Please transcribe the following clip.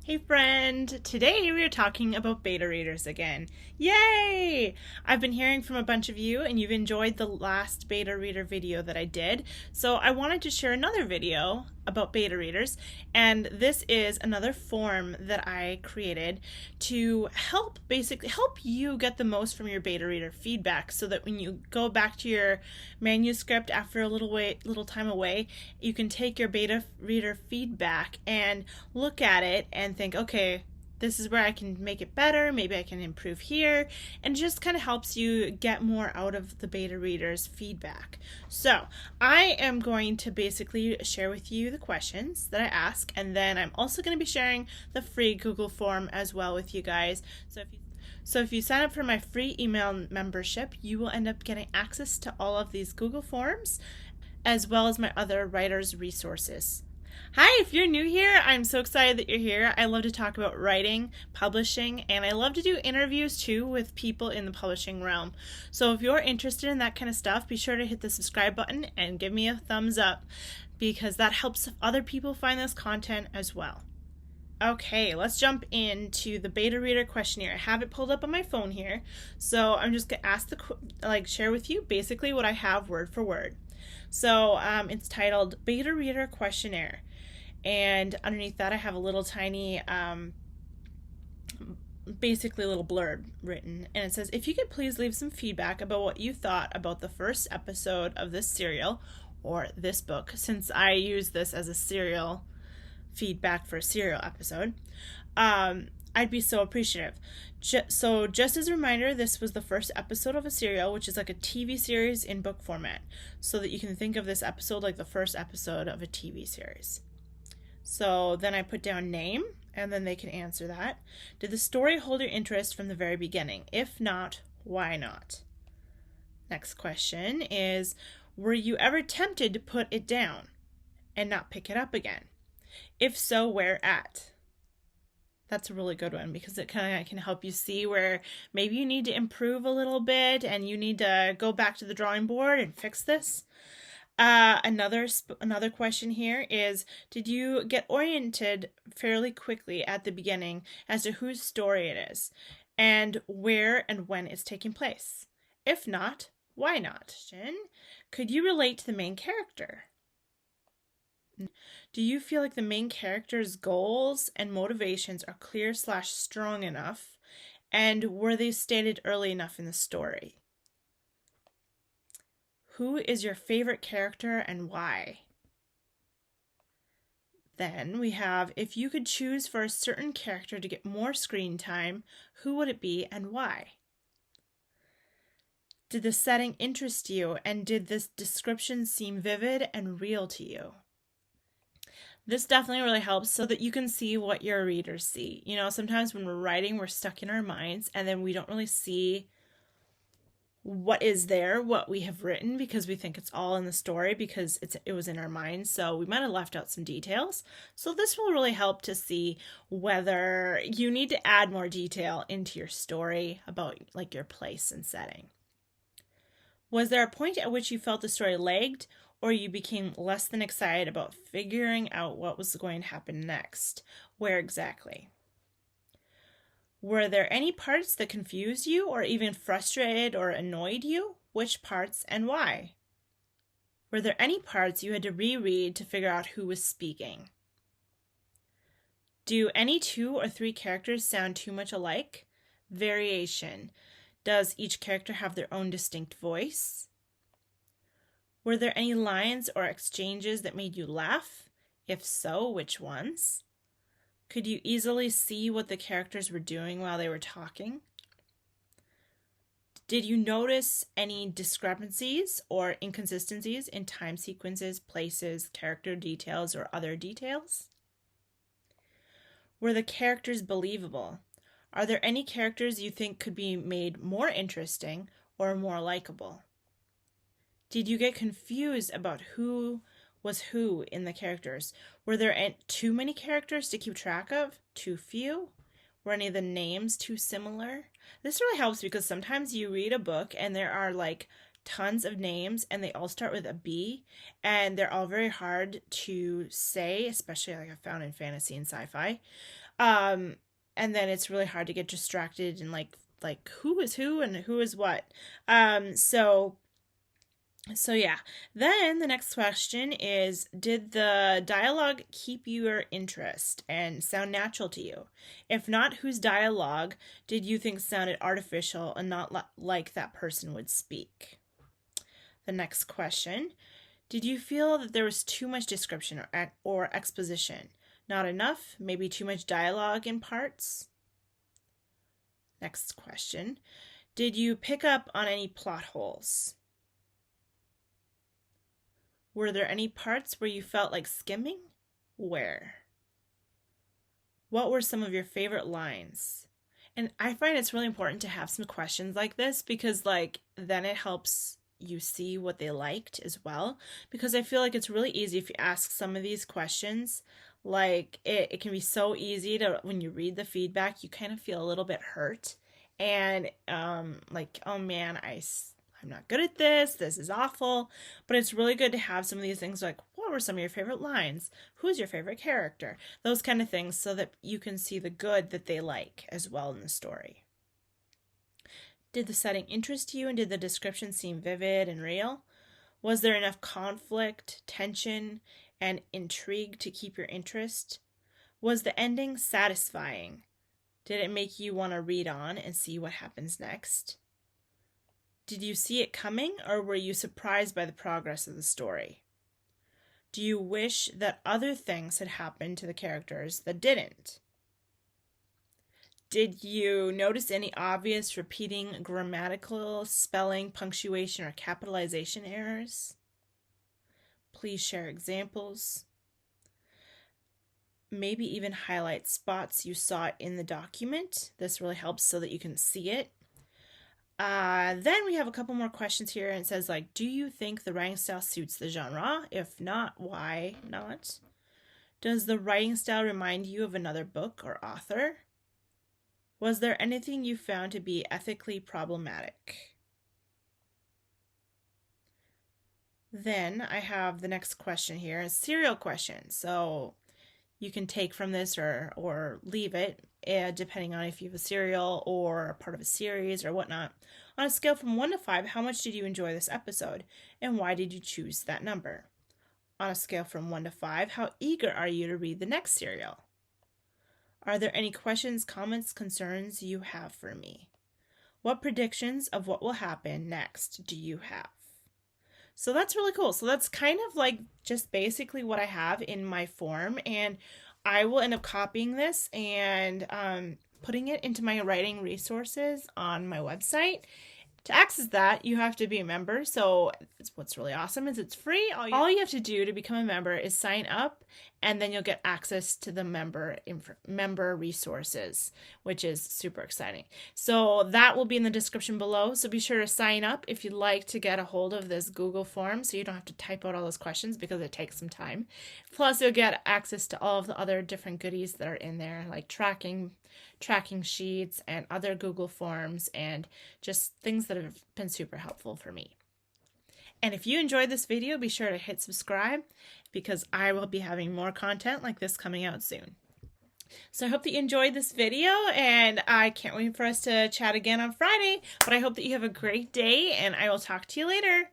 Hey friend, today we are talking about beta readers again. Yay! I've been hearing from a bunch of you and you've enjoyed the last beta reader video that I did, so I wanted to share another video about beta readers, and this is another form that I created to basically help you get the most from your beta reader feedback, so that when you go back to your manuscript after a little time away, you can take your beta reader feedback and look at it and think, okay, this is where I can make it better, maybe I can improve here, and it just kind of helps you get more out of the beta reader's feedback. So I am going to basically share with you the questions that I ask, and then I'm also going to be sharing the free Google form as well with you guys. So if you sign up for my free email membership, you will end up getting access to all of these Google forms, as well as my other writers' resources. Hi, if you're new here, I'm so excited that you're here. I love to talk about writing, publishing, and I love to do interviews too with people in the publishing realm. So if you're interested in that kind of stuff, be sure to hit the subscribe button and give me a thumbs up, because that helps other people find this content as well. Okay, let's jump into the beta reader questionnaire. I have it pulled up on my phone here, so I'm just gonna share with you basically what I have word for word. So it's titled Beta Reader Questionnaire, and underneath that I have a little tiny basically a little blurb written, and it says, if you could please leave some feedback about what you thought about the first episode of this serial or this book, since I use this as a serial feedback for a serial episode, I'd be so appreciative. So just as a reminder, this was the first episode of a serial, which is like a TV series in book format, so that you can think of this episode like the first episode of a TV series. So then I put down name, and then they can answer that. Did the story hold your interest from the very beginning? If not, why not? Next question is, were you ever tempted to put it down and not pick it up again? If so, where at? That's a really good one, because it kind of can help you see where maybe you need to improve a little bit and you need to go back to the drawing board and fix this. Another question here is, did you get oriented fairly quickly at the beginning as to whose story it is and where and when it's taking place? If not, why not? Could you relate to the main character? Do you feel like the main character's goals and motivations are clear/strong enough, and were they stated early enough in the story? Who is your favorite character and why? Then we have, if you could choose for a certain character to get more screen time, who would it be and why? Did the setting interest you, and did this description seem vivid and real to you? This definitely really helps so that you can see what your readers see. You know, sometimes when we're writing, we're stuck in our minds, and then we don't really see what is there, what we have written, because we think it's all in the story because it was in our minds. So we might have left out some details. So this will really help to see whether you need to add more detail into your story about like your place and setting. Was there a point at which you felt the story lagged, or you became less than excited about figuring out what was going to happen next? Where exactly? Were there any parts that confused you or even frustrated or annoyed you? Which parts and why? Were there any parts you had to reread to figure out who was speaking? Do any 2 or 3 characters sound too much alike? Variation. Does each character have their own distinct voice? Were there any lines or exchanges that made you laugh? If so, which ones? Could you easily see what the characters were doing while they were talking? Did you notice any discrepancies or inconsistencies in time sequences, places, character details, or other details? Were the characters believable? Are there any characters you think could be made more interesting or more likable? Did you get confused about who was who in the characters? Were there too many characters to keep track of? Too few? Were any of the names too similar? This really helps because sometimes you read a book and there are like tons of names and they all start with a B and they're all very hard to say, especially like I found in fantasy and sci-fi. And then it's really hard to get distracted and like who is who and who is what. So yeah. Then the next question is, did the dialogue keep your interest and sound natural to you? If not, whose dialogue did you think sounded artificial and not like that person would speak? The next question, did you feel that there was too much description or exposition? Not enough? Maybe too much dialogue in parts? Next question, did you pick up on any plot holes? Were there any parts where you felt like skimming? Where? What were some of your favorite lines? And I find it's really important to have some questions like this because like then it helps you see what they liked as well. Because I feel like it's really easy if you ask some of these questions, like it can be so easy to, when you read the feedback, you kind of feel a little bit hurt. And like, oh man, I'm not good at this. This is awful. But it's really good to have some of these things like, what were some of your favorite lines? Who's your favorite character? Those kind of things so that you can see the good that they like as well in the story. Did the setting interest you and did the description seem vivid and real? Was there enough conflict, tension, and intrigue to keep your interest? Was the ending satisfying? Did it make you want to read on and see what happens next? Did you see it coming, or were you surprised by the progress of the story? Do you wish that other things had happened to the characters that didn't? Did you notice any obvious repeating grammatical, spelling, punctuation, or capitalization errors? Please share examples. Maybe even highlight spots you saw in the document. This really helps so that you can see it. Then we have a couple more questions here, and it says like, do you think the writing style suits the genre? If not, why not? Does the writing style remind you of another book or author? Was there anything you found to be ethically problematic? Then I have the next question here, a serial question. So you can take from this or leave it, depending on if you have a serial or part of a series or whatnot. On a scale from 1 to 5, how much did you enjoy this episode? And why did you choose that number? On a scale from 1 to 5, how eager are you to read the next serial? Are there any questions, comments, concerns you have for me? What predictions of what will happen next do you have? So that's really cool. So that's kind of like just basically what I have in my form, and I will end up copying this and putting it into my writing resources on my website. To access that, you have to be a member. So what's really awesome is it's free. All you have to do to become a member is sign up, and then you'll get access to the member resources, which is super exciting. So that will be in the description below. So be sure to sign up if you'd like to get a hold of this Google form so you don't have to type out all those questions because it takes some time. Plus, you'll get access to all of the other different goodies that are in there, like tracking sheets and other Google forms and just things that have been super helpful for me. And if you enjoyed this video, be sure to hit subscribe because I will be having more content like this coming out soon. So I hope that you enjoyed this video, and I can't wait for us to chat again on Friday, but I hope that you have a great day, and I will talk to you later.